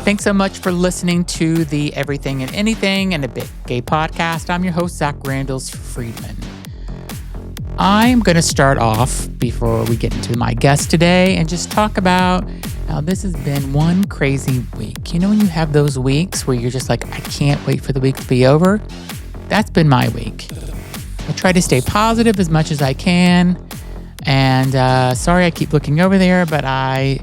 Thanks so much for listening to the Everything and Anything and a Bit Gay podcast. I'm your host, Zach Randles-Friedman. I'm going to start off before we get into my guest today and just talk about how this has been one crazy week. You know, when you have those weeks where you're just like, I can't wait for the week to be over? That's been my week. I try to stay positive as much as I can. And sorry I keep looking over there, but I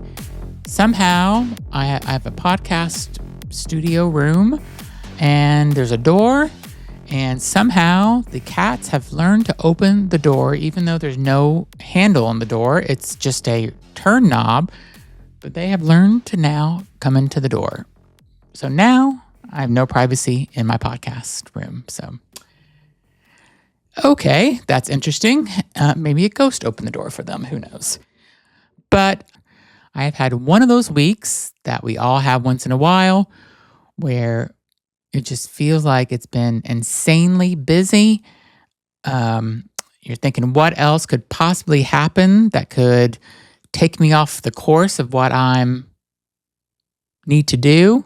have a podcast studio room and there's a door, and somehow the cats have learned to open the door even though there's no handle on the door. It's just a turn knob, but they have learned to now come into the door. So now I have no privacy in my podcast room. So, okay, that's interesting. Maybe a ghost opened the door for them. Who knows? But I have had one of those weeks that we all have once in a while where it just feels like it's been insanely busy. You're thinking, what else could possibly happen that could take me off the course of what I'm need to do?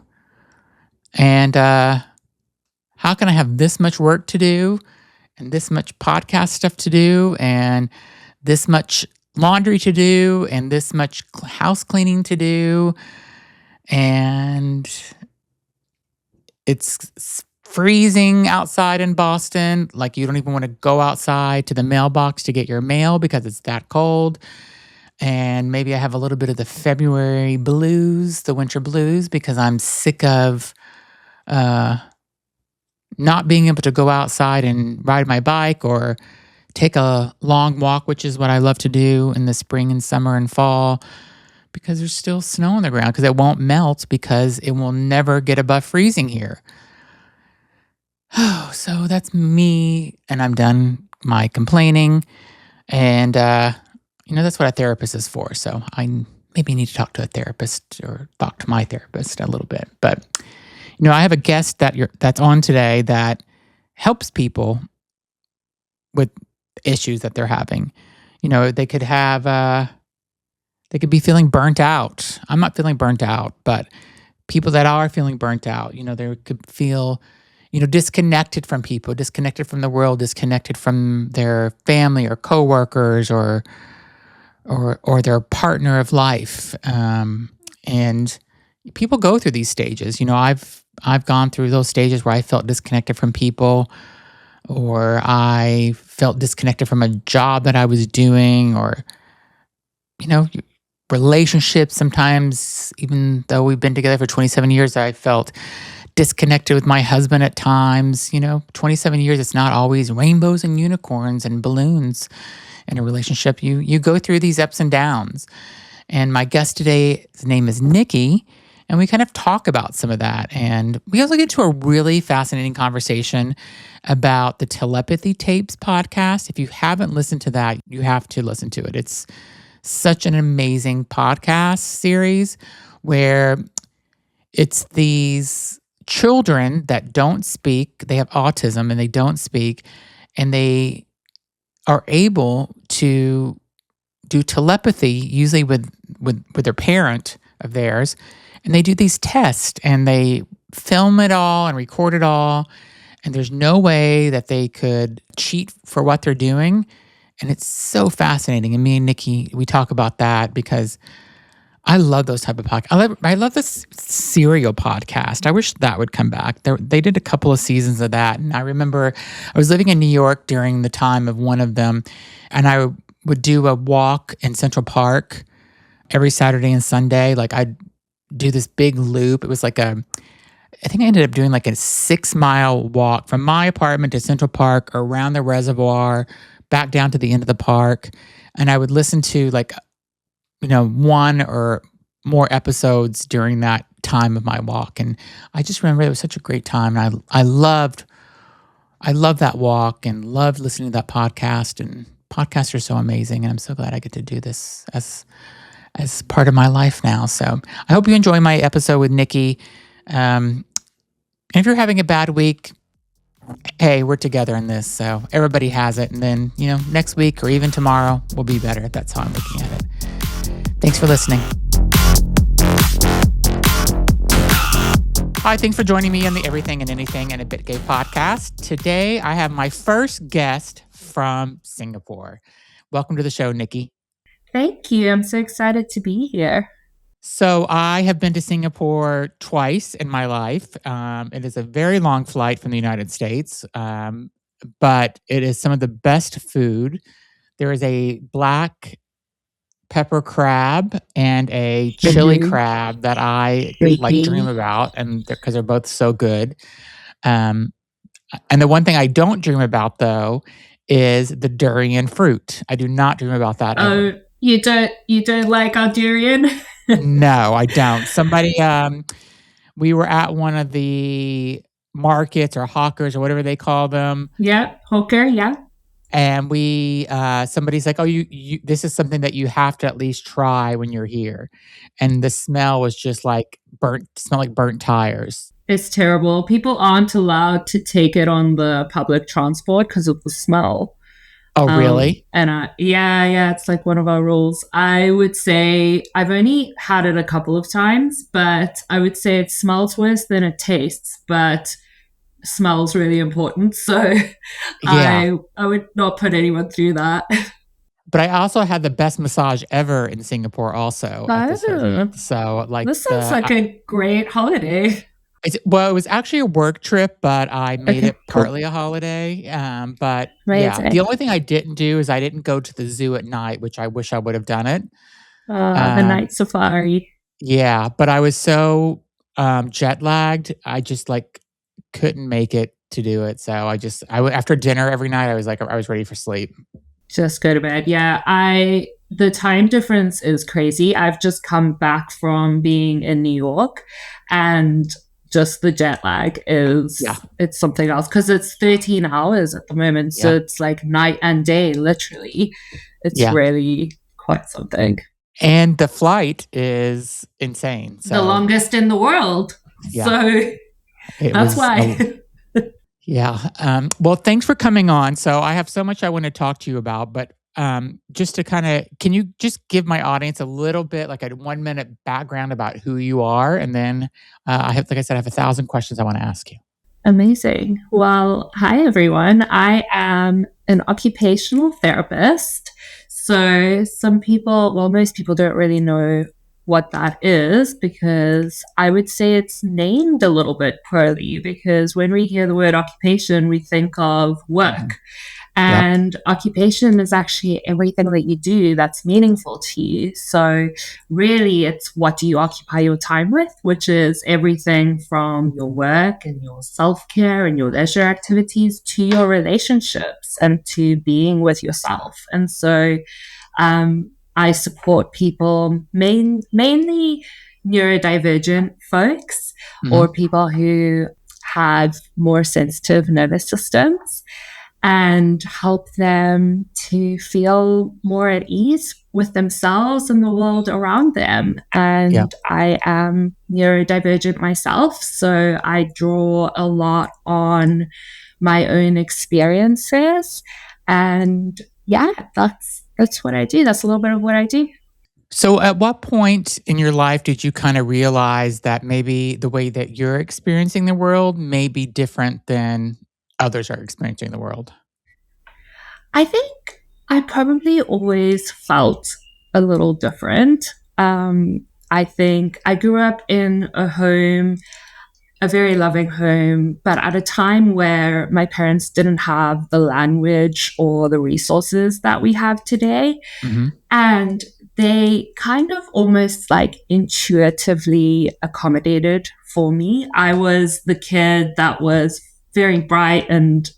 And how can I have this much work to do and this much podcast stuff to do and this much laundry to do and this much house cleaning to do, and it's freezing outside in Boston. Like, you don't even want to go outside to the mailbox to get your mail because it's that cold. And maybe I have a little bit of the February blues, the winter blues, because I'm sick of not being able to go outside and ride my bike or take a long walk, which is what I love to do in the spring and summer and fall, because there's still snow on the ground, because it won't melt, because it will never get above freezing here. Oh, so that's me, and I'm done my complaining. And, that's what a therapist is for. So I maybe need to talk to a therapist or talk to my therapist a little bit. But, I have a guest that's on today that helps people with issues that they're having. They could be feeling burnt out. I'm not feeling burnt out, but people that are feeling burnt out, they could feel, disconnected from people, disconnected from the world, disconnected from their family or coworkers or their partner of life. And people go through these stages. I've gone through those stages where I felt disconnected from people, or I felt disconnected from a job that I was doing, or, relationships. Sometimes, even though we've been together for 27 years, I felt disconnected with my husband at times. 27 years, it's not always rainbows and unicorns and balloons in a relationship. You go through these ups and downs. And my guest today, his name is Nikki, and we kind of talk about some of that. And we also get to a really fascinating conversation about the Telepathy Tapes podcast. If you haven't listened to that, you have to listen to it. It's such an amazing podcast series where it's these children that don't speak. They have autism and they don't speak, and they are able to do telepathy, usually with their parent of theirs. And they do these tests and they film it all and record it all. And there's no way that they could cheat for what they're doing. And it's so fascinating. And me and Nikki, we talk about that because I love those type of podcasts. I love this serial podcast. I wish that would come back. They did a couple of seasons of that. And I remember I was living in New York during the time of one of them. And I would do a walk in Central Park every Saturday and Sunday. Like, I'd do this big loop. It was like I think I ended up doing like a 6-mile walk from my apartment to Central Park, around the reservoir, back down to the end of the park. And I would listen to one or more episodes during that time of my walk. And I just remember it was such a great time. And I loved that walk and loved listening to that podcast. And podcasts are so amazing. And I'm so glad I get to do this as part of my life now. So I hope you enjoy my episode with Nikki. And if you're having a bad week, Hey, we're together in this, so everybody has it. And then, next week or even tomorrow will be better. That's how I'm looking at it. Thanks for listening. Hi, thanks for joining me on the Everything and Anything and a Bit Gay podcast. Today, I have my first guest from Singapore. Welcome to the show, Nikki. Thank you. I'm so excited to be here. So I have been to Singapore twice in my life. It is a very long flight from the United States, but it is some of the best food. There is a black pepper crab and a chili crab that I dream about, and because they're both so good. And the one thing I don't dream about though is the durian fruit. I do not dream about that ever. You don't like our durian? No, I don't. Somebody, we were at one of the markets or hawkers or whatever they call them. Yeah, hawker, yeah. And we, somebody's like, "Oh, you, this is something that you have to at least try when you're here." And the smell was just like smelled like burnt tires. It's terrible. People aren't allowed to take it on the public transport because of the smell. Oh, really? And yeah, it's like one of our rules. I would say I've only had it a couple of times, but I would say it smells worse than it tastes, but smells really important. So Yeah. I would not put anyone through that. But I also had the best massage ever in Singapore also at this event. So like this sounds like a great holiday. It was actually a work trip, but I made it partly a holiday. But yeah, the only thing I didn't do is I didn't go to the zoo at night, which I wish I would have done it. The night safari. Yeah, but I was so jet lagged, I just like couldn't make it to do it. So I after dinner every night, I was like, I was ready for sleep. Just go to bed. Yeah, the time difference is crazy. I've just come back from being in New York, and just the jet lag it's something else because it's 13 hours at the moment. So it's like night and day, literally. It's really quite something. And the flight is insane. So. The longest in the world. Yeah. So that's why. Yeah. Well, thanks for coming on. So I have so much I want to talk to you about, but just to can you just give my audience a little bit, like a 1-minute background about who you are? And then I have 1,000 questions I want to ask you. Amazing. Well, hi, everyone. I am an occupational therapist. So most people don't really know what that is, because I would say it's named a little bit poorly, because when we hear the word occupation, we think of work. And occupation is actually everything that you do that's meaningful to you. So really, it's what do you occupy your time with, which is everything from your work and your self-care and your leisure activities to your relationships and to being with yourself. And so I support people, mainly neurodivergent folks, or people who have more sensitive nervous systems, and help them to feel more at ease with themselves and the world around them. And I am neurodivergent myself, so I draw a lot on my own experiences. And yeah, that's what I do. That's a little bit of what I do. So at what point in your life did you kind of realize that maybe the way that you're experiencing the world may be different than others are experiencing the world? I think I probably always felt a little different. I think I grew up in a very loving home, but at a time where my parents didn't have the language or the resources that we have today. And they kind of almost like intuitively accommodated for me. I was the kid that was very bright and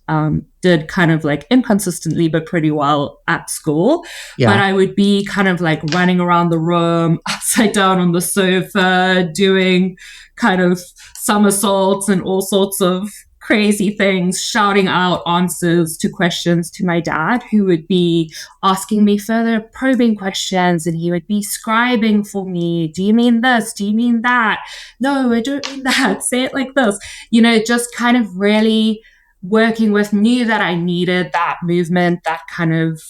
did kind of like inconsistently but pretty well at school. But I would be kind of like running around the room, upside down on the sofa, doing kind of somersaults and all sorts of crazy things, shouting out answers to questions to my dad, who would be asking me further probing questions, and he would be scribing for me. Do you mean this? Do you mean that? No, I don't mean that. Say it like this. Just kind of really working with, knew that I needed that movement, that kind of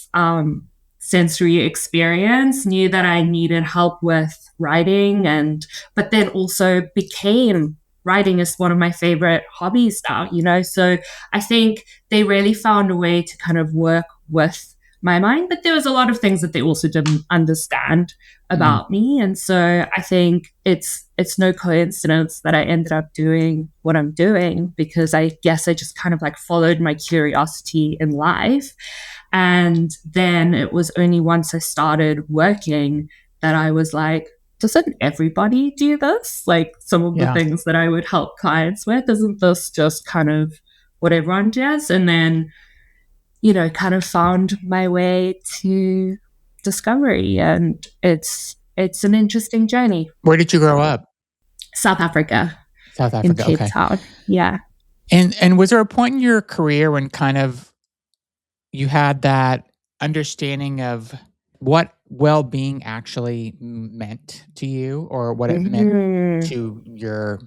sensory experience, knew that I needed help with writing, but then also became writing is one of my favorite hobbies now, so I think they really found a way to kind of work with my mind, but there was a lot of things that they also didn't understand about me. And so I think it's no coincidence that I ended up doing what I'm doing, because I guess I just kind of like followed my curiosity in life. And then it was only once I started working that I was like, doesn't everybody do this? Like some of the things that I would help clients with, isn't this just kind of what everyone does? And then, kind of found my way to discovery, and it's an interesting journey. Where did you grow up? South Africa. South In Africa, Cape okay. Town. Yeah. And was there a point in your career when kind of you had that understanding of what well-being actually meant to you, or what it meant to your...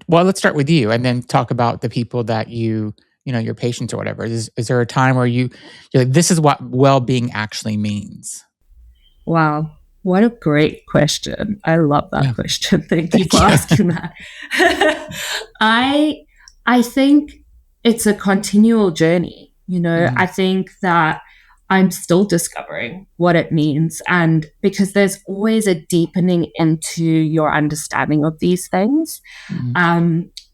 Well, let's start with you and then talk about the people that your patients or whatever. Is there a time where you're like, this is what well-being actually means? Wow. What a great question. I love that question. Thank you for asking that. I think it's a continual journey. I think that I'm still discovering what it means. And because there's always a deepening into your understanding of these things.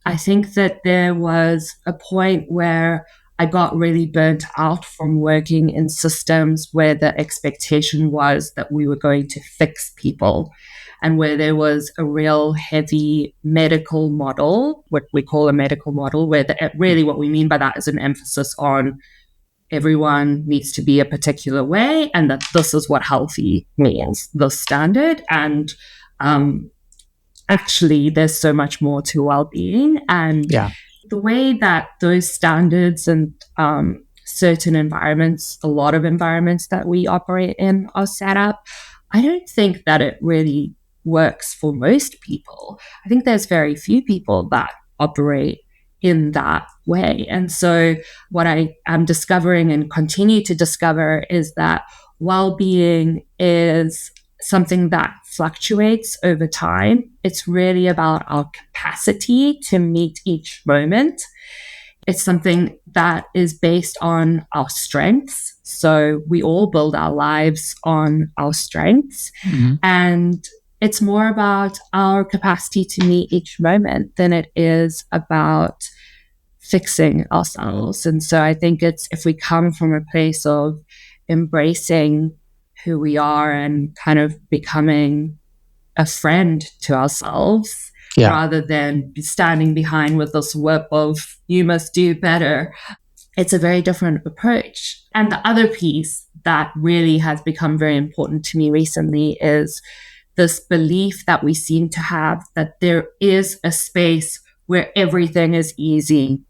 I think that there was a point where I got really burnt out from working in systems where the expectation was that we were going to fix people, and where there was a real heavy medical model, what we call a medical model, where really what we mean by that is an emphasis on everyone needs to be a particular way, and that this is what healthy means, the standard. And actually, there's so much more to well-being. And the way that those standards and certain environments, a lot of environments that we operate in are set up, I don't think that it really works for most people. I think there's very few people that operate in that way. And so what I am discovering and continue to discover is that well-being is something that fluctuates over time. It's really about our capacity to meet each moment. It's something that is based on our strengths. So we all build our lives on our strengths. And it's more about our capacity to meet each moment than it is about fixing ourselves. And so I think if we come from a place of embracing who we are and kind of becoming a friend to ourselves, rather than standing behind with this whip of you must do better, it's a very different approach. And the other piece that really has become very important to me recently is this belief that we seem to have that there is a space where everything is easy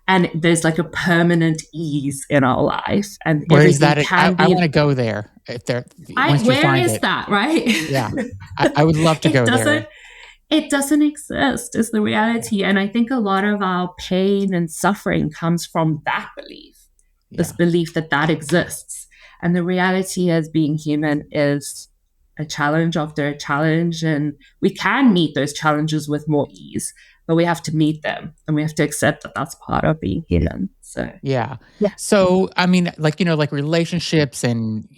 and there's like a permanent ease in our life. And where is that? I want to go there. Where is that, right? Yeah. I would love to go there. It doesn't exist, is the reality. And I think a lot of our pain and suffering comes from that belief, this belief that exists. And the reality as being human is a challenge after a challenge. And we can meet those challenges with more ease, but we have to meet them and we have to accept that that's part of being human. So, yeah. So, I mean, like relationships and,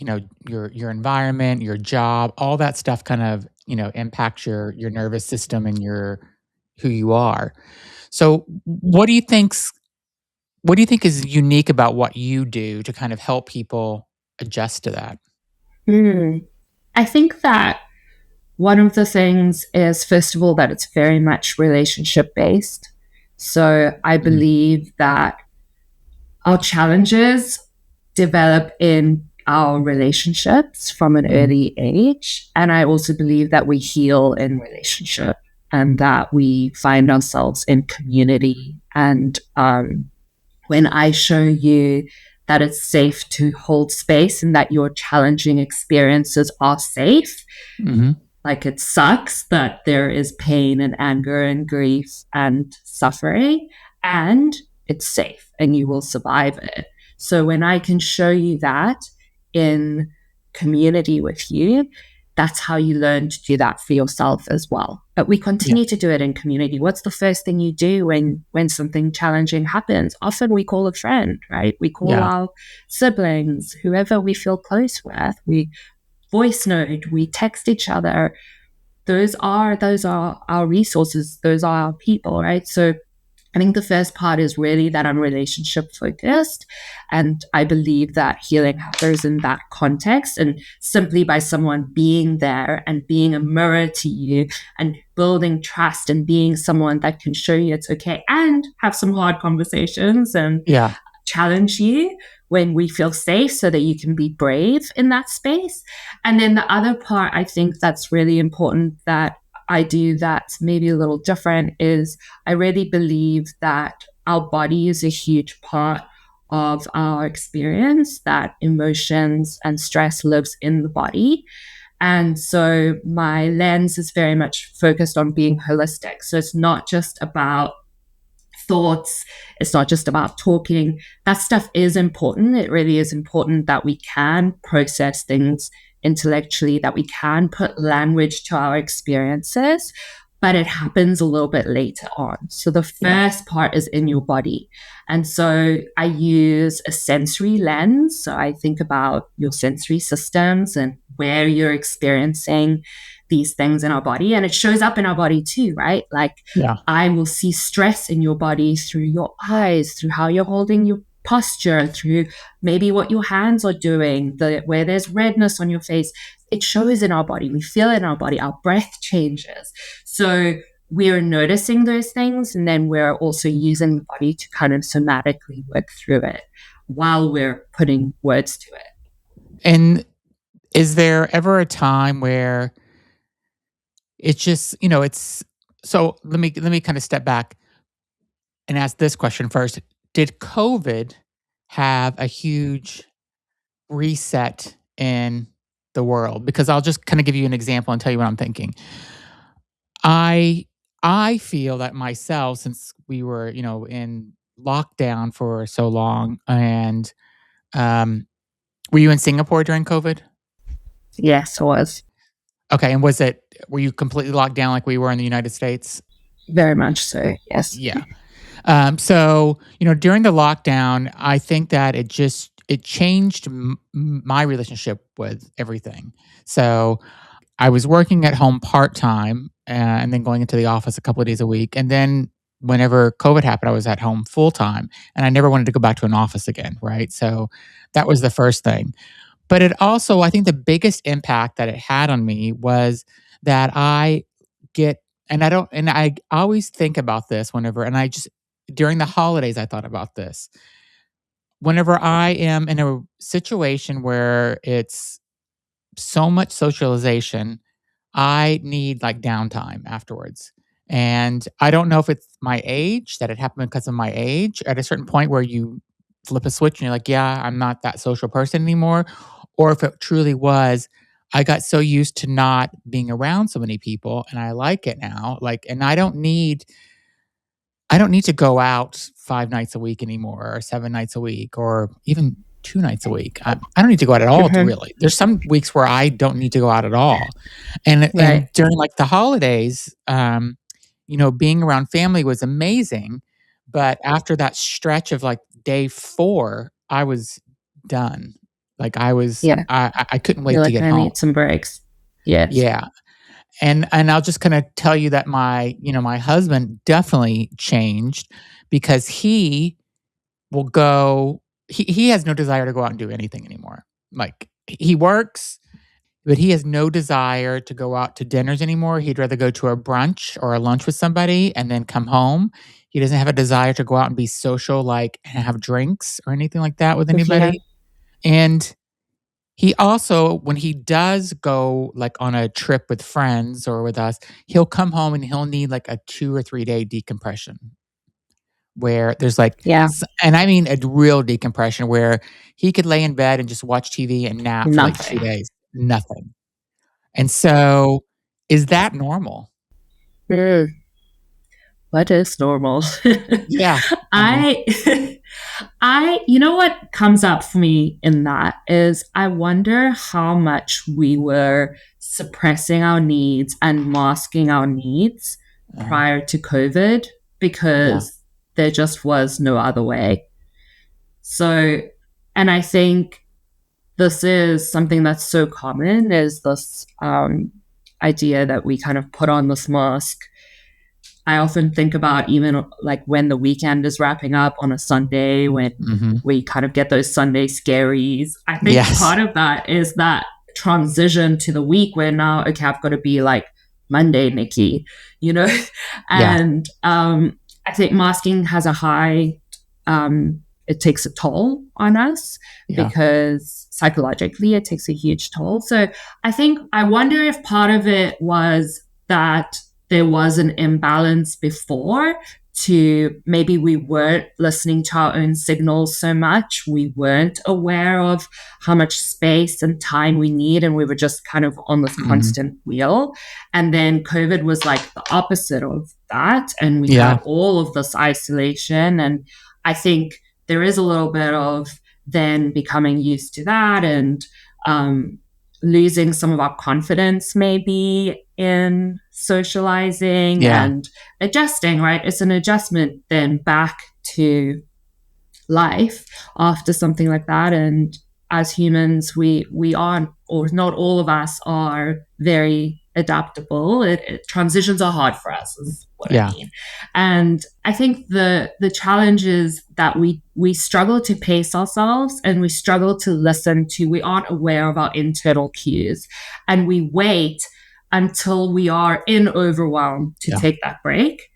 your environment, your job, all that stuff kind of, impacts your nervous system and who you are. So what do you think is unique about what you do to kind of help people adjust to that? I think that one of the things is, first of all, that it's very much relationship based. So I believe that our challenges develop in our relationships from an early age. And I also believe that we heal in relationship and that we find ourselves in community. And when I show you that it's safe to hold space and that your challenging experiences are safe, like it sucks that there is pain and anger and grief and suffering, and it's safe and you will survive it. So when I can show you that in community with you, that's how you learn to do that for yourself as well. But we Yeah. continue to do it in community. What's the first thing you do when something challenging happens? Often we call a friend, right? We call Yeah. our siblings, whoever we feel close with. We voice note, we text each other. Those are our resources. Those are our people, right? So I think the first part is really that I'm relationship focused. And I believe that healing happens in that context. And simply by someone being there and being a mirror to you and building trust and being someone that can show you it's okay and have some hard conversations and Yeah. challenge you when we feel safe so that you can be brave in that space. And then the other part I think that's really important that I do that's maybe a little different is I really believe that our body is a huge part of our experience, that emotions and stress lives in the body. And so my lens is very much focused on being holistic. So it's not just about thoughts. It's not just about talking. That stuff is important. It really is important that we can process things intellectually, that we can put language to our experiences, but it happens a little bit later on. So the Yeah. first part is in your body. And so I use a sensory lens. So I think about your sensory systems and where you're experiencing these things in our body. And it shows up in our body too, right? Like Yeah. I will see stress in your body through your eyes, through how you're holding your posture, through maybe what your hands are doing, where there's redness on your face. It shows in our body. We feel it in our body. Our breath changes. So we're noticing those things, and then we're also using the body to kind of somatically work through it while we're putting words to it. And is there ever a time where it's just, it's so let me kind of step back and ask this question first. Did COVID have a huge reset in the world? Because I'll just kind of give you an example and tell you what I'm thinking. I I feel that myself, since we were, in lockdown for so long, and were you in Singapore during COVID? Yes, it was Okay, and were you completely locked down like we were in the United States? very much so. Yes. Yeah. So, during the lockdown, I think that it changed my relationship with everything. So, I was working at home part time and then going into the office a couple of days a week. And then whenever COVID happened, I was at home full time and I never wanted to go back to an office again. Right. So that was the first thing. But it also, I think the biggest impact that it had on me was that I get, and I don't, and I always think about this whenever, and I just, during the holidays, I thought about this. Whenever I am in a situation where it's so much socialization, I need like downtime afterwards. And I don't know if it's my age, that it happened because of my age at a certain point where you flip a switch and you're like, yeah, I'm not that social person anymore. Or if it truly was, I got so used to not being around so many people and I like it now. Like, and I don't need to go out 5 nights a week anymore or 7 nights a week or even 2 nights a week. I don't need to go out at all to Mhm. really. There's some weeks where I don't need to go out at all. And Right. during, like, the holidays, being around family was amazing, but after that stretch of, like, day 4, I was done. Like, Yeah. I couldn't You're wait to like, get I home. need some breaks. Yes. Yeah. And I'll just kinda tell you that my husband definitely changed because will go he has no desire to go out and do anything anymore. Like, he works, but he has no desire to go out to dinners anymore. He'd rather go to a brunch or a lunch with somebody and then come home. He doesn't have a desire to go out and be social, like, and have drinks or anything like that with Yeah. anybody. And he also, when he does go, like, on a trip with friends or with us, he'll come home and he'll need, like, a 2 or 3-day decompression where there's, like, Yeah. and I mean a real decompression where he could lay in bed and just watch TV and nap for, like, 2 Nothing. days, nothing. And so, is that normal? Mm. what is normal? Yeah. I you know what comes up for me in that is I wonder how much we were suppressing our needs and masking our needs Uh, prior to COVID yeah. because there just was no other way. So, and I think this is something that's so common is this idea that we kind of put on this mask. I often think about even like when the weekend is wrapping up on a Sunday, when Hmm. we kind of get those Sunday scaries. I think Yes. part of that is that transition to the week where now, okay, I've got to be like Monday, Nikki, you know? Yeah. And I think masking has a high, it takes a toll on us Yeah. because psychologically it takes a huge toll. So I wonder if part of it was that there was an imbalance before to maybe we weren't listening to our own signals so much. We weren't aware of how much space and time we need. And we were just kind of on this Hmm. constant wheel. And then COVID was like the opposite of that. And we Yeah. had all of this isolation. And I think there is a little bit of then becoming used to that and losing some of our confidence maybe in socializing Yeah. and adjusting, right? It's an adjustment then back to life after something like that. And as humans, we aren't, or not all of us are very adaptable. Transitions are hard for us, is what I Yeah. mean. And I think the challenge is that we struggle to pace ourselves and we struggle to listen to. We aren't aware of our internal cues, and we wait until we are in overwhelm to Yeah. take that break.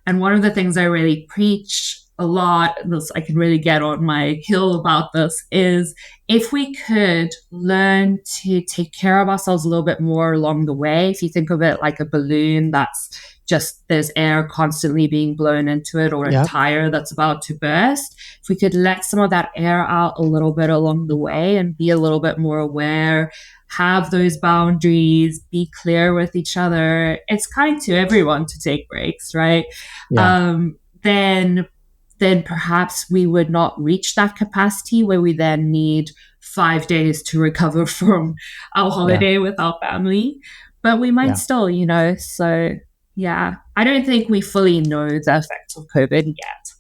And one of the things I really preach a lot, this I can really get on my hill about this, is if we could learn to take care of ourselves a little bit more along the way. If you think of it like a balloon that's just there's air constantly being blown into it, or a Yep. tire that's about to burst, if we could let some of that air out a little bit along the way and be a little bit more aware, have those boundaries, be clear with each other. It's kind to everyone to take breaks, right? Yeah. Then perhaps we would not reach that capacity where we then need 5 days to recover from our Yeah. holiday with our family. But we might Yeah. still, so yeah, I don't think we fully know the effects of COVID yet.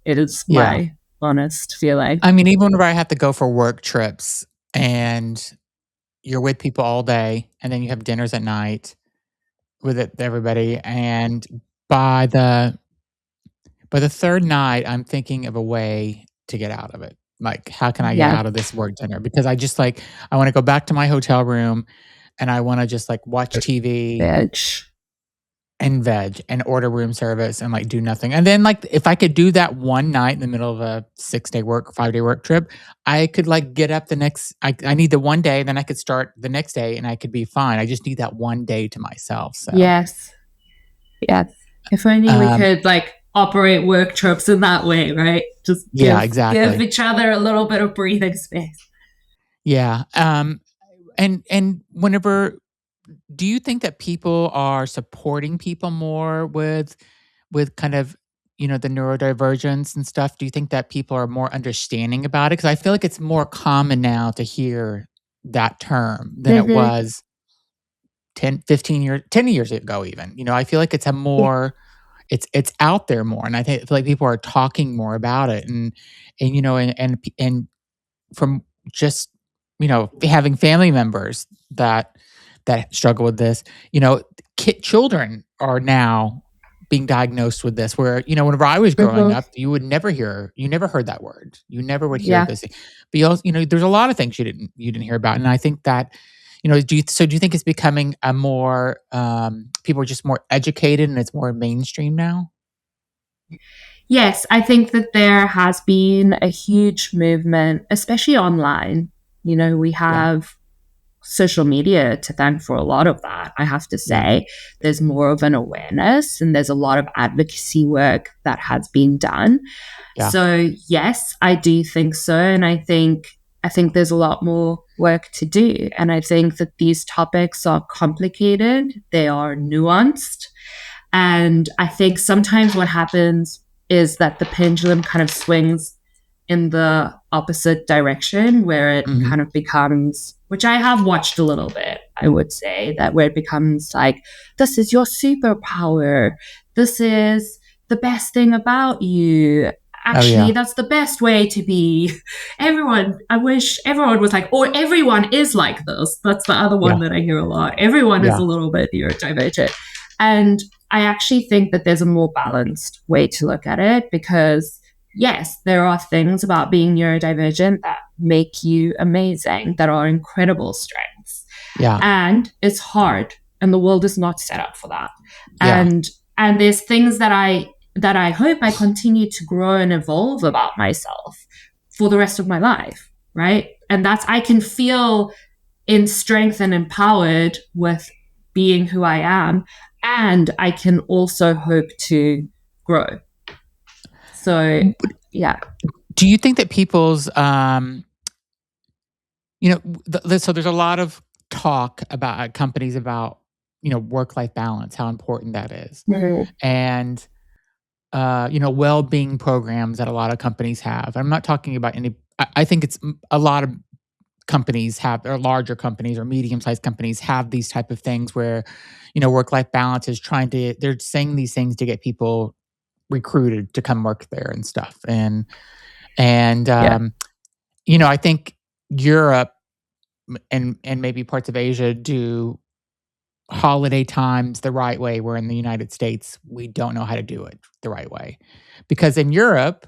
It is Yeah. my honest feeling. I mean, even whenever I have to go for work trips and you're with people all day and then you have dinners at night with everybody, and by the by the third night, I'm thinking of a way to get out of it. Like, how can I get Yeah, out of this work dinner? Because I just like I wanna go back to my hotel room and I wanna just, like, watch TV veg. and veg and order room service and, like, do nothing. And then, like, if I could do that one night in the middle of a 6-day work, 5-day work trip, I could, like, get up the next I need the one day, then I could start the next day and I could be fine. I just need that one day to myself, so, Yes, yes. If only we um could like operate work trips in that way, right? Just yeah, give exactly. each other a little bit of breathing space. Yeah, and whenever do you think that people are supporting people more with kind of, the neurodivergence and stuff? Do you think that people are more understanding about it? Because I feel like it's more common now to hear that term than it Mm-hmm. was 10, 15 years 10 years ago even. I feel like it's a more it's out there more, and feel like people are talking more about it, and from just, having family members that struggle with this, children are now being diagnosed with this where, whenever I was growing Mm-hmm. up, you never heard that word. You never would hear Yeah. this. But you also, there's a lot of things you didn't hear about. And I think that, do you think it's becoming a more people are just more educated and it's more mainstream now? Yes, I think that there has been a huge movement, especially online. We Yeah. have social media to thank for a lot of that, I have to Yeah. say. There's more of an awareness and there's a lot of advocacy work that has been done. Yeah. So yes, I do think so. And I think there's a lot more work to do. And I think that these topics are complicated, they are nuanced, And I think sometimes what happens is that the pendulum kind of swings in the opposite direction, where it Hmm. kind of becomes, which I have watched a little bit, I would say, that where it becomes like, this is your superpower. This is the best thing about you. Oh Actually, yeah, that's the best way to be. Everyone, I wish everyone was like, or everyone is like this. That's the other one yeah, that I hear a lot. Everyone is yeah, a little bit neurodivergent. And I actually think that there's a more balanced way to look at it, because yes, there are things about being neurodivergent that make you amazing, that are incredible strengths. yeah, And it's hard, and the world is not set up for that. yeah. And there's things that I hope I continue to grow and evolve about myself for the rest of my life, right? And that's, I can feel in strength and empowered with being who I am, and I can also hope to grow. So yeah. Do you think that people's, so there's a lot of talk about companies about, work-life balance, how important that is. Mhm. And, well-being programs that a lot of companies have. I'm not talking about any, I think it's a lot of companies have, or larger companies or medium-sized companies have these type of things where, work-life balance is they're saying these things to get people recruited to come work there and stuff. And, Yeah. I think Europe and maybe parts of Asia do holiday times the right way, where in the United States, we don't know how to do it the right way. Because in Europe,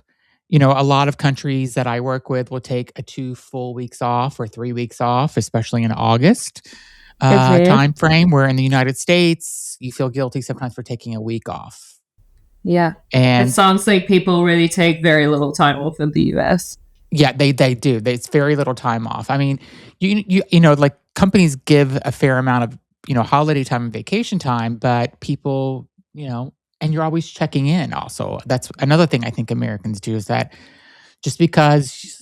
a lot of countries that I work with will take a 2 full weeks off or 3 weeks off, especially in August Okay. time frame, where in the United States, you feel guilty sometimes for taking a week off. Yeah. It And sounds like people really take very little time off in the US. yeah, they do. It's very little time off. I mean, like companies give a fair amount of, holiday time and vacation time, but people, and you're always checking in also. That's another thing I think Americans do, is that just because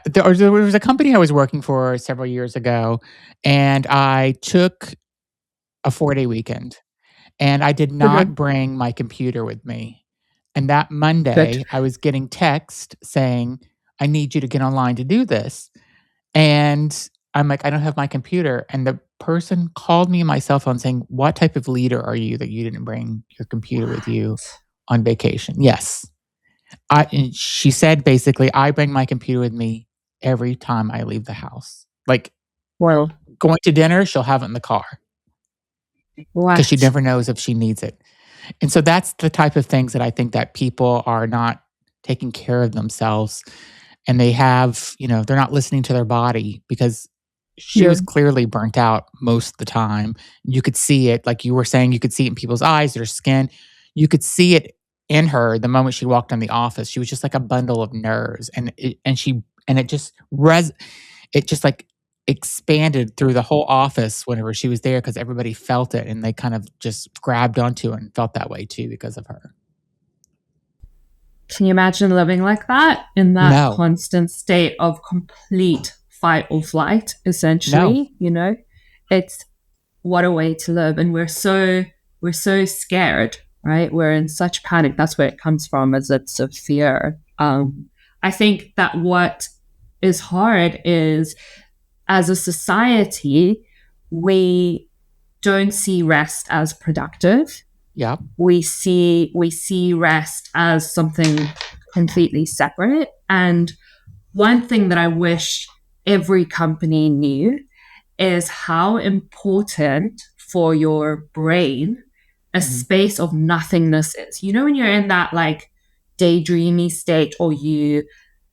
there was a company I was working for several years ago, and I took a 4-day weekend, and I did not Mhm. bring my computer with me. And that Good. Monday, I was getting text saying, "I need you to get online to do this." And I'm like, "I don't have my computer." And the person called me on my cell phone saying, "What type of leader are you that you didn't bring your computer with you What? on vacation?" Yes. And she said basically, "I bring my computer with me every time I leave the house." Like, Well, going to dinner, she'll have it in the car because she what? never knows if she needs it. And so that's the type of things that I think that people are not taking care of themselves, and they have, they're not listening to their body, because she Yeah. was clearly burnt out most of the time. You could see it, like you were saying, you could see it in people's eyes, their skin. You could see it in her the moment she walked in the office. She was just like a bundle of nerves, and it just like expanded through the whole office whenever she was there, because everybody felt it and they kind of just grabbed onto it and felt that way too because of her. Can you imagine living like that, in that No, constant state of complete fight or flight, no. essentially? It's, what a way to live. And we're so scared, right? We're in such panic. That's where it comes from, as it's of fear. I think that what is hard is, as a society, we don't see rest as productive. Yep. We see rest as something completely separate. And one thing that I wish every company knew is how important for your brain a Mhm. space of nothingness is. When you're in that like daydreamy state, or you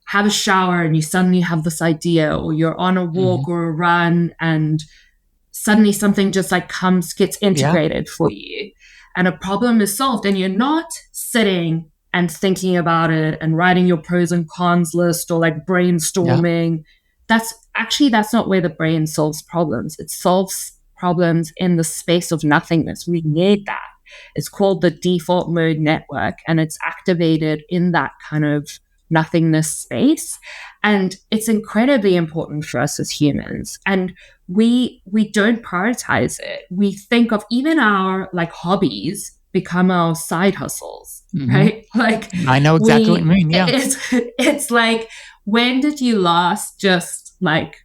have a shower and you suddenly have this idea, or you're on a Mhm. walk or a run and suddenly something just like gets Yeah. integrated for you, and a problem is solved, and you're not sitting and thinking about it and writing your pros and cons list, or like Yeah. brainstorming. That's not where the brain solves problems. It solves problems in the space of nothingness. We need that. It's called the default mode network, and it's activated in that kind of nothingness space. And it's incredibly important for us as humans. And we don't prioritize it. We think of even our like hobbies become our side hustles, right? Like I know exactly what you mean. Yeah. it's like, when did you last just like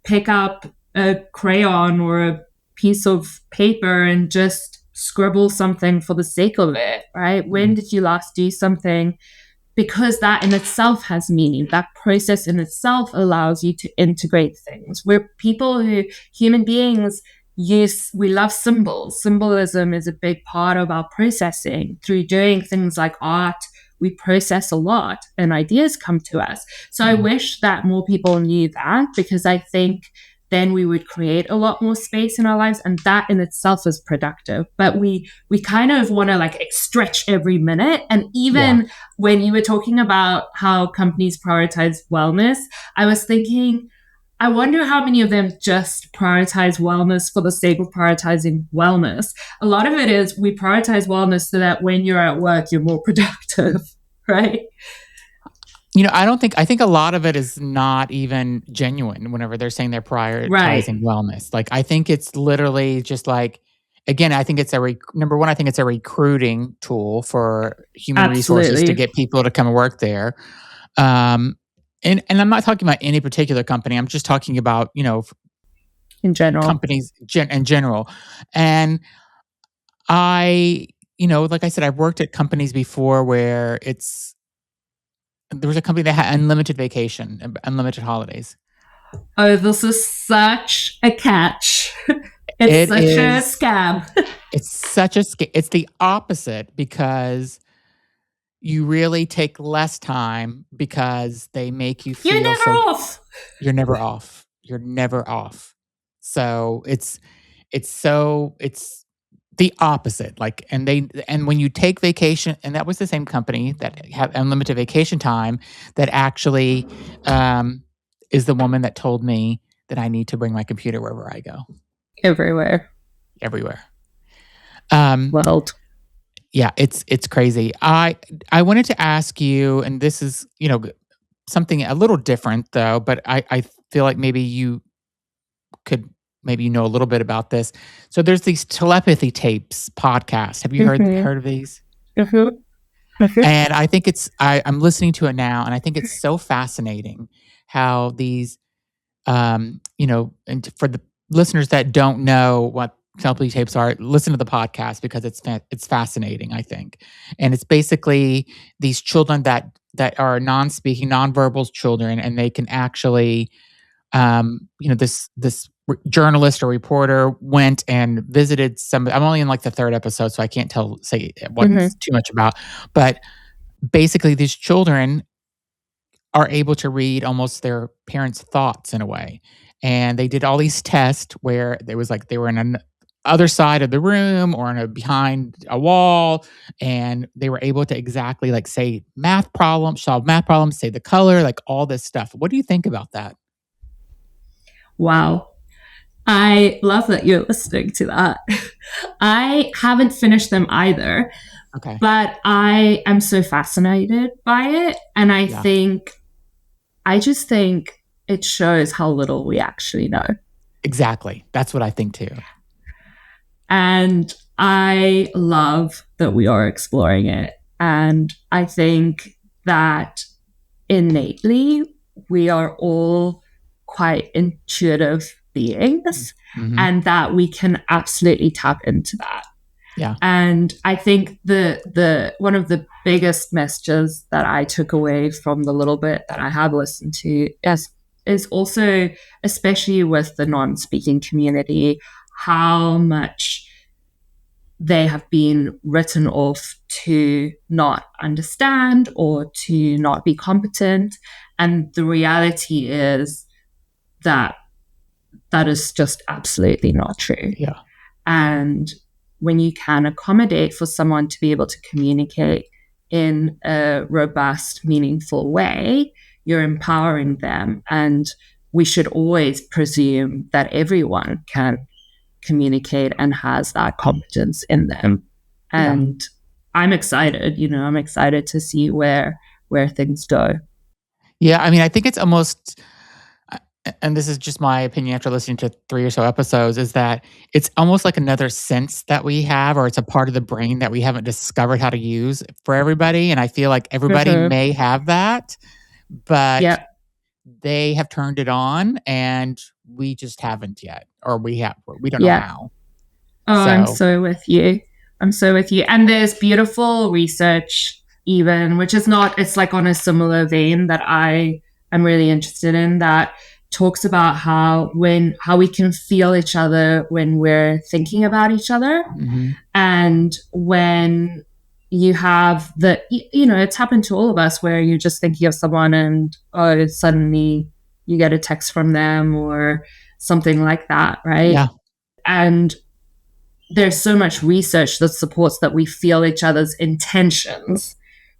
pick up a crayon or a piece of paper and just scribble something for the sake of it, right? When did you last do something because that in itself has meaning? That process in itself allows you to integrate things. We're people who, human beings, we love symbols. Symbolism is a big part of our processing. Through doing things like art, we process a lot and ideas come to us. So I wish that more people knew that, because I think then we would create a lot more space in our lives, and that in itself is productive. But we kind of want to like stretch every minute. And even when you were talking about how companies prioritize wellness, I was thinking, I wonder how many of them just prioritize wellness for the sake of prioritizing wellness. A lot of it is we prioritize wellness so that when you're at work, you're more productive, right? I think a lot of it is not even genuine whenever they're saying they're prioritizing wellness. Like, I think it's literally just like, again, I think it's number one, I think it's a recruiting tool for human resources to get people to come and work there. And I'm not talking about any particular company. I'm just talking about, in general, companies in general. And like I said, I've worked at companies before where there was a company that had unlimited vacation, unlimited holidays. Oh, this is such a catch. It's such a scam. It's the opposite, because you really take less time because they make you feel you're never off. You're never off. You're never off. So it's the opposite. Like, and when you take vacation, and that was the same company that have unlimited vacation time that actually is the woman that told me that I need to bring my computer wherever I go. Everywhere. World. Yeah, it's crazy. I wanted to ask you, and this is, something a little different though, but I feel like maybe you could know a little bit about this. So there's these telepathy tapes podcasts. Have you heard of these? And I think I'm listening to it now, and I think it's so fascinating how these, and for the listeners that don't know what telepathy tapes are, listen to the podcast, because it's fascinating, I think. And it's basically these children that are non-speaking, non-verbal children, and they can actually, this journalist or reporter went and visited some. I'm only in like the third episode, so I can't say what's too much about. But basically, these children are able to read almost their parents' thoughts in a way. And they did all these tests where there was like they were in an other side of the room or behind a wall, and they were able to exactly like solve math problems, say the color, like all this stuff. What do you think about that? Wow. I love that you're listening to that. I haven't finished them either. Okay. But I am so fascinated by it. And I just think it shows how little we actually know. Exactly. That's what I think too. And I love that we are exploring it. And I think that innately we are all quite intuitive beings, and that we can absolutely tap into that. Yeah. And I think the one of the biggest messages that I took away from the little bit that I have listened to is also, especially with the non-speaking community, how much they have been written off to not understand or to not be competent. And the reality is that is just absolutely not true. Yeah. And when you can accommodate for someone to be able to communicate in a robust, meaningful way, you're empowering them. And we should always presume that everyone can communicate and has that competence in them. And I'm excited, I'm excited to see where things go. Yeah, I mean, I think it's almost, and this is just my opinion after listening to 3 or so episodes, is that it's almost like another sense that we have, or it's a part of the brain that we haven't discovered how to use for everybody, and I feel like everybody Mhm. may have that, but Yep. they have turned it on, and we just haven't yet, or we don't know Yeah. how. Oh, I'm So so with you. I'm so with you. And there's beautiful research, even, which is not, it's like on a similar vein that I am really interested in, that talks about how we can feel each other when we're thinking about each other. mhm. And when you have it's happened to all of us where you're just thinking of someone and suddenly you get a text from them or something like that, right? Yeah, And there's so much research that supports that we feel each other's intentions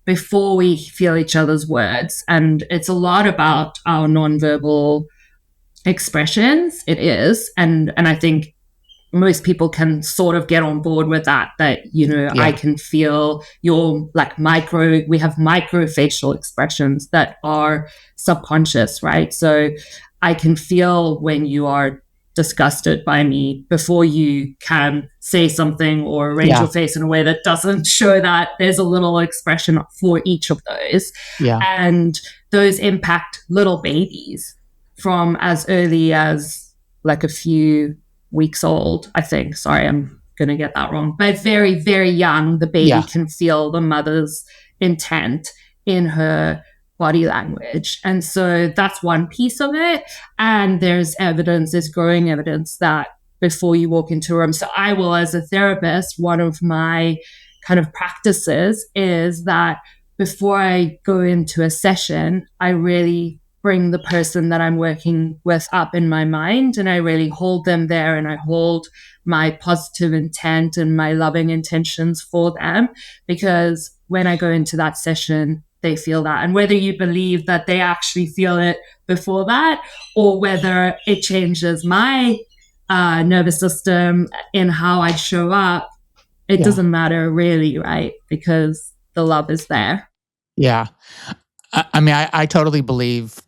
before we feel each other's words. And it's a lot about our nonverbal expressions. It is. And I think most people can sort of get on board with that I yeah, can feel your like we have micro facial expressions that are subconscious, right? So I can feel when you are disgusted by me before you can say something or arrange yeah, your face in a way that doesn't show that. There's a little expression for each of those, yeah, and those impact little babies from as early as like a few weeks old, I think. Sorry, I'm going to get that wrong. But very, very young, the baby yeah, can feel the mother's intent in her body language. And so that's one piece of it. And there's growing evidence that before you walk into a room, so I will, as a therapist, one of my kind of practices is that before I go into a session, I really bring the person that I'm working with up in my mind, and I really hold them there, and I hold my positive intent and my loving intentions for them, because when I go into that session, they feel that. And whether you believe that they actually feel it before that, or whether it changes my nervous system in how I show up, it yeah, doesn't matter really, right? Because the love is there. yeah. I mean, I totally believe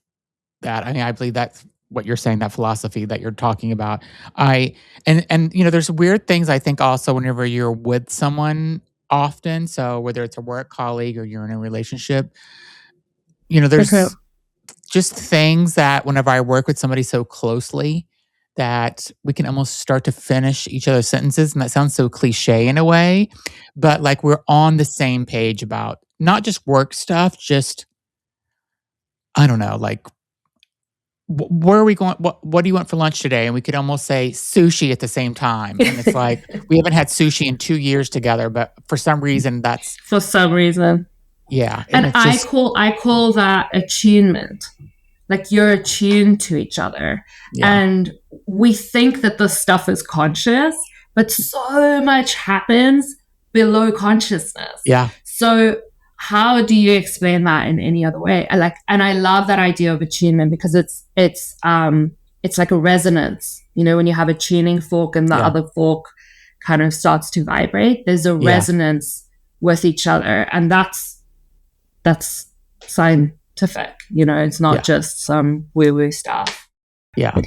that. I mean, I believe that's what you're saying, that philosophy that you're talking about. I and there's weird things I think also whenever you're with someone often. So whether it's a work colleague or you're in a relationship, Okay. there's just things that whenever I work with somebody so closely that we can almost start to finish each other's sentences. And that sounds so cliche in a way, but like we're on the same page about not just work stuff, just I don't know, like where are we going? What do you want for lunch today? And we could almost say sushi at the same time. And it's like we haven't had sushi in 2 years together, but for some reason that's For some reason. yeah. And And it's just I call that attunement. Like you're attuned to each other. yeah, And we think that the stuff is conscious, but so much happens below consciousness. yeah, So how do you explain that in any other way? And I love that idea of attunement, because it's like a resonance. When you have a tuning fork and the yeah, other fork kind of starts to vibrate, there's a yeah, resonance with each other. And that's scientific. It's not yeah, just some woo-woo stuff. yeah.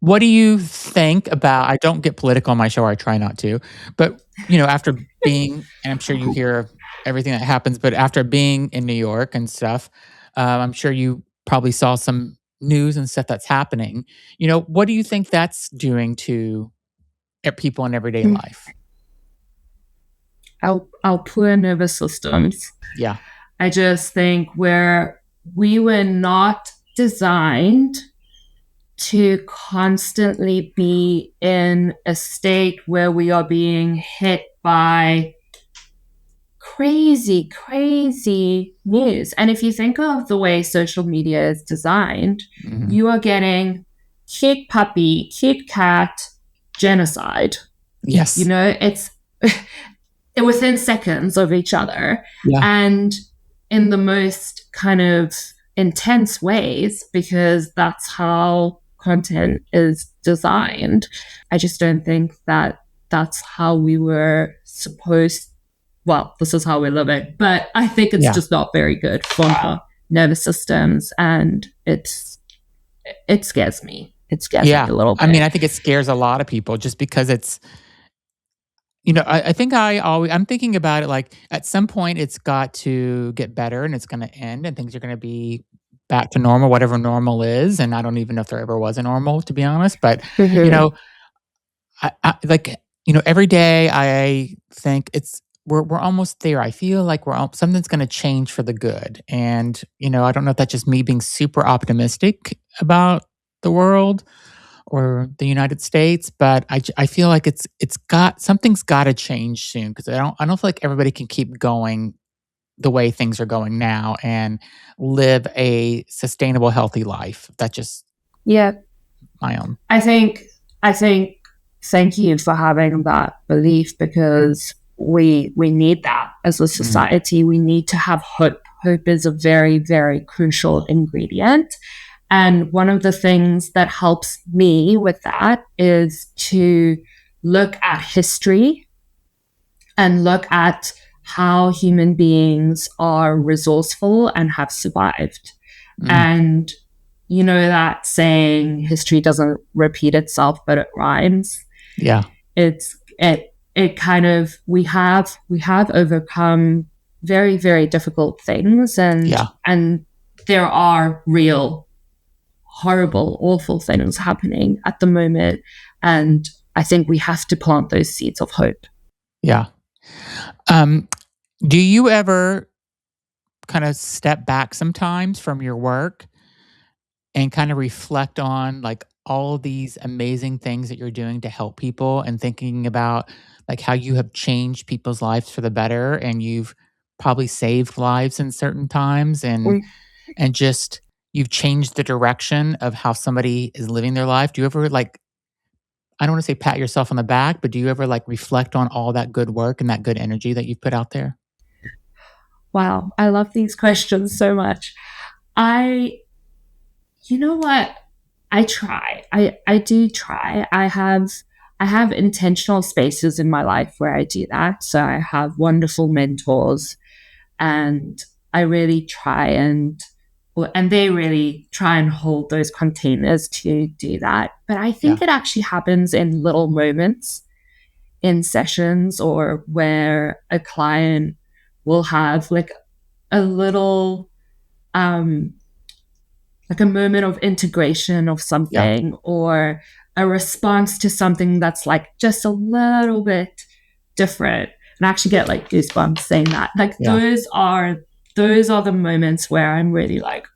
What do you think about? I don't get political on my show. I try not to, but after being, and I'm sure you hear everything that happens, but after being in New York and stuff, I'm sure you probably saw some news and stuff that's happening. What do you think that's doing to people in everyday life? Our poor nervous systems. Yeah, I just think we were not designed to constantly be in a state where we are being hit by crazy, crazy news. And if you think of the way social media is designed, hmm, you are getting cute puppy, cute cat, genocide. yes, It's within seconds of each other, yeah, and in the most kind of intense ways, because that's how content is designed. I just don't think that that's how we were supposed. Well, this is how we're living, but I think it's yeah, just not very good for our nervous systems, and it scares me. It scares me Yeah. a little I mean, bit. I think it scares a lot of people just because it's, I think I'm thinking about it like at some point it's got to get better and it's going to end and things are going to be back to normal, whatever normal is. And I don't even know if there ever was a normal, to be honest. But, you Mhm. know, I like, every day I think we're almost there. I feel like something's going to change for the good. And, I don't know if that's just me being super optimistic about the world or the United States, but I feel like something's got to change soon because I don't feel like everybody can keep going the way things are going now and live a sustainable, healthy life. That's just Yeah, my own. I think thank you for having that belief because we need that as a Mhm. society. We need to have hope. Hope is a very, very crucial ingredient. And one of the things that helps me with that is to look at history and look at how human beings are resourceful and have survived. Mm, And you know that saying, history doesn't repeat itself, but it rhymes. yeah, It kind of we have overcome very, very difficult things, yeah, and there are real horrible, awful things happening at the moment. And I think we have to plant those seeds of hope. yeah. Um, do you ever kind of step back sometimes from your work and kind of reflect on like all of these amazing things that you're doing to help people and thinking about like how you have changed people's lives for the better and you've probably saved lives in certain times Mm. and just you've changed the direction of how somebody is living their life. Do you ever like I don't want to say pat yourself on the back, but do you ever like reflect on all that good work and that good energy that you've put out there? Wow, I love these questions so much. I, you know what? I try. I do try. I have intentional spaces in my life where I do that. So I have wonderful mentors, and I really try and they really try and hold those containers to do that. But I Yeah. think it actually happens in little moments in sessions or where a client will have like a little um like a moment of integration of Yeah. something or a response to something that's like just a little bit different. And I actually get like goosebumps saying that. Like Yeah. those are the moments where I'm really like,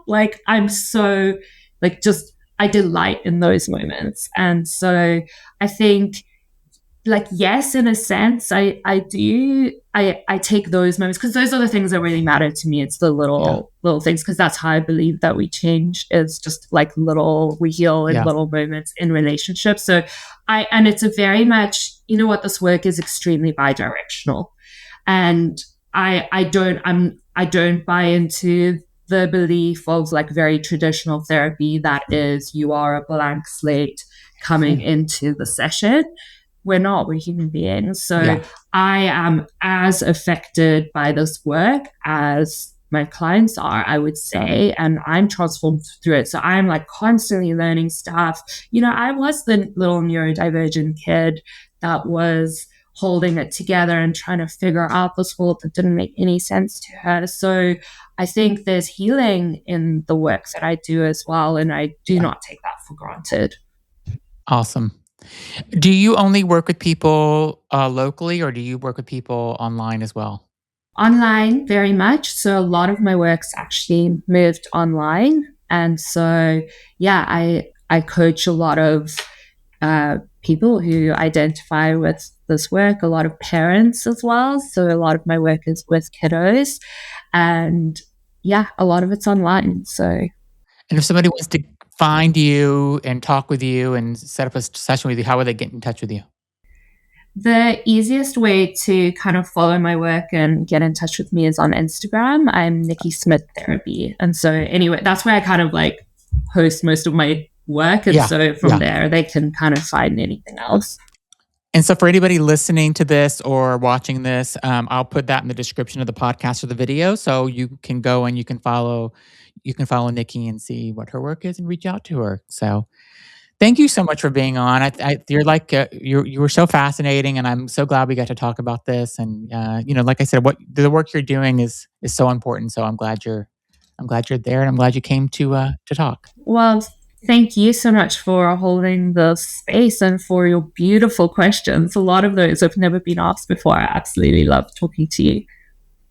like I'm so like just I delight in those moments. And so I think like yes, in a sense I do I take those moments because those are the things that really matter to me. It's the Yeah. little things because that's how I believe that we change is just like little we heal in Yeah. little moments in relationships. So and it's a very much what this work is extremely bi-directional. And I don't buy into the belief of like very traditional therapy that is you are a blank slate coming Mm. into the session. We're human beings. So Yeah. I am as affected by this work as my clients are, I would say, and I'm transformed through it. So I'm like constantly learning stuff. I was the little neurodivergent kid that was holding it together and trying to figure out this world that didn't make any sense to her. So I think there's healing in the work that I do as well. And I do Yeah. not take that for granted. Awesome. Do you only work with people locally or do you work with people online as well? Online, very much. So a lot of my work's actually moved online. And so, yeah, I coach a lot of people who identify with this work, a lot of parents as well. So a lot of my work is with kiddos. And yeah, a lot of it's online. So And if somebody wants to find you and talk with you and set up a session with you, how would they get in touch with you? the easiest way to kind of follow my work and get in touch with me is on Instagram. I'm Nikki Smit Therapy. And so, anyway, that's where I kind of like host most of my work. And Yeah. so from Yeah. there, they can kind of find anything else. And so, for anybody listening to this or watching this, I'll put that in the description of the podcast or the video, so you can go and you can follow you can follow Nikki and see what her work is and reach out to her. So thank you so much for being on. You're like you were so fascinating, and I'm so glad we got to talk about this. And like I said, what the work you're doing is so important. So I'm glad you're there, and I'm glad you came to talk. Well, thank you so much for holding the space and for your beautiful questions. A lot of those have never been asked before. I absolutely love talking to you.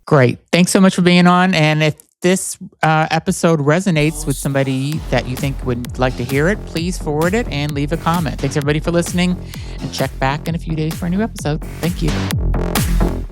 Great. Thanks so much for being on. And if this episode resonates with somebody that you think would like to hear it, please forward it and leave a comment. Thanks everybody for listening, and check back in a few days for a new episode. Thank you.